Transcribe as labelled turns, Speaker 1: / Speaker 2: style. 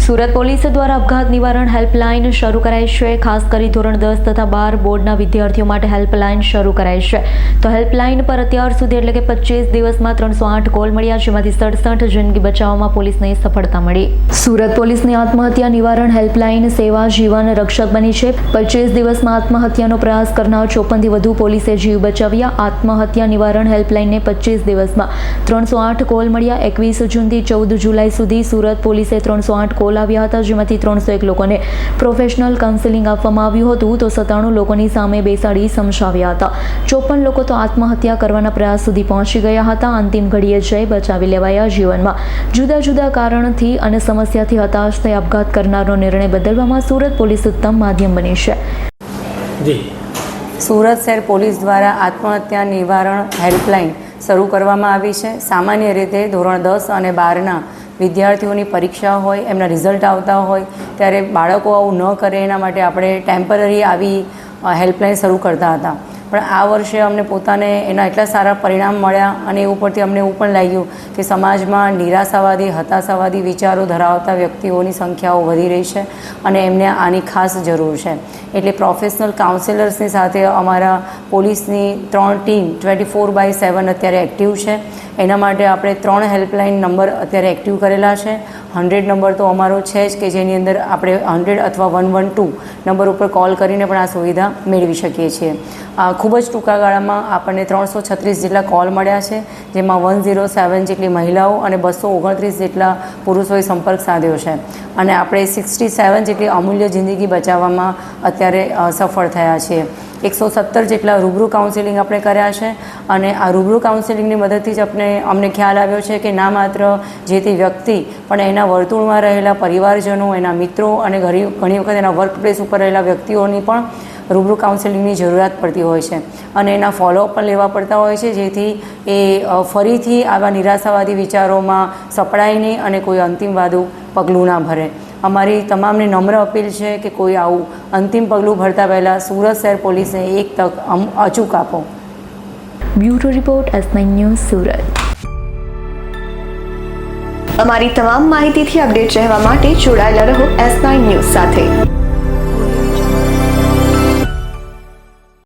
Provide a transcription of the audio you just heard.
Speaker 1: Surat police દ્વારા અપઘાત નિવારણ helpline શરૂ કરાઈ છે। ખાસ કરી ધોરણ 10 તથા 12 બોર્ડના વિદ્યાર્થીઓ માટે હેલ્પલાઇન શરૂ કરાઈ છે। તો હેલ્પલાઇન પર અત્યાર સુધી એટલે કે 25 દિવસમાં 308 કોલ મળ્યા, જેમાંથી 67 જિંદગી બચાવવામાં પોલીસને સફળતા મળી। સુરત પોલીસની આત્મહત્યા નિવારણ હેલ્પલાઇન સેવા જીવન રક્ષક બની છે। 25 દિવસમાં આત્મહત્યાનો પ્રયાસ કરનાર 54થી વધુ પોલીસે જીવ બચાવ્યા। આત્મહત્યા નિવારણ હેલ્પલાઇનને 25 દિવસમાં 308 કોલ મળ્યા। 21 જૂનથી 14 જુલાઈ સુધી સુરત પોલીસે 308 કોલ આવ્યા હતા, જેમાંથી 301 લોકોને પ્રોફેશનલ કાઉન્સેલિંગ આપવામાં આવ્યું હતું, તો 97 લોકોની સામે બેસાડી સમજાવ્યા હતા। 54 લોકો તો આત્મહત્યા કરવાના પ્રયાસ સુધી પહોંચી ગયા હતા। અંતિમ ઘડીએ જઈ બચાવી લેવાયા। જીવનમાં જુદા જુદા કારણથી અને સમસ્યાથી હતાશ થઈ આપઘાત કરનારનો નિર્ણય બદલવામાં સુરત પોલીસ ઉત્તમ માધ્યમ બની છે।
Speaker 2: સુરત શહેર પોલીસ દ્વારા આત્મહત્યા નિવારણ હેલ્પલાઇન શરૂ કરવામાં આવી છે। સામાન્ય રીતે ધોરણ 10 અને 12ના વિદ્યાર્થીઓની પરીક્ષા હોય, એમના રિઝલ્ટ આવતા હોય ત્યારે બાળકો આવું ન કરે એના માટે આપણે ટેમ્પરરી આવી હેલ્પલાઇન શરૂ કરતા હતા। પણ આ વર્ષે અમને પોતાને એના એટલા સારા પરિણામ મળ્યા અને એ ઉપરથી અમને એવું પણ લાગ્યું કે સમાજમાં નિરાશાવાદી, હતાશાવાદી વિચારો ધરાવતા વ્યક્તિઓની સંખ્યાઓ વધી રહી છે અને એમને આની ખાસ જરૂર છે। એટલે પ્રોફેશનલ કાઉન્સેલર્સની સાથે અમારા પોલીસની 3 ટીમ 24/7 અત્યારે એક્ટિવ છે। એના માટે આપણે 3 હેલ્પલાઇન નંબર અત્યારે એક્ટિવ કરેલા છે। 100 નંબર તો અમારો છે જ કે જેની અંદર આપણે 100 અથવા 112 નંબર ઉપર કોલ કરીને પણ આ સુવિધા મેળવી શકીએ છીએ। ખૂબ જ ટૂંકા ગાળામાં આપણને 336 જેટલા કોલ મળ્યા છે, જેમાં 107 જેટલી મહિલાઓ અને 229 જેટલા પુરુષોએ સંપર્ક સાધ્યો છે અને આપણે 67 જેટલી અમૂલ્ય જિંદગી બચાવવામાં અત્યારે સફળ થયા છીએ। 117 જેટલા રૂબરૂ કાઉન્સેલિંગ આપણે કર્યા છે અને આ રૂબરૂ કાઉન્સેલિંગની મદદથી જ અમને ખ્યાલ આવ્યો છે કે ના માત્ર જે તે વ્યક્તિ પણ એના વર્તુળમાં રહેલા પરિવારજનો, એના મિત્રો અને ઘણી વખત એના વર્ક પ્લેસ ઉપર રહેલા વ્યક્તિઓની પણ રૂબરૂ કાઉન્સેલિંગની જરૂરિયાત પડતી હોય છે અને એના ફોલોઅપ પણ લેવા પડતા હોય છે, જેથી એ ફરીથી આવા નિરાશાવાદી વિચારોમાં સપડાય નહીં અને કોઈ અંતિમવાદું પગલું ના ભરે। અમારી તમામને નમ્ર અપીલ છે કે કોઈ આવું અંતિમ પગલું ભરતા પહેલાં સુરત શહેર પોલીસને એક તક અચૂક આપો।
Speaker 1: Bureau report S9 news Surat.
Speaker 3: અમારી તમામ માહિતીથી અપડેટ રહેવા માટે જોડાયેલા રહો S9 ન્યૂઝ સાથે।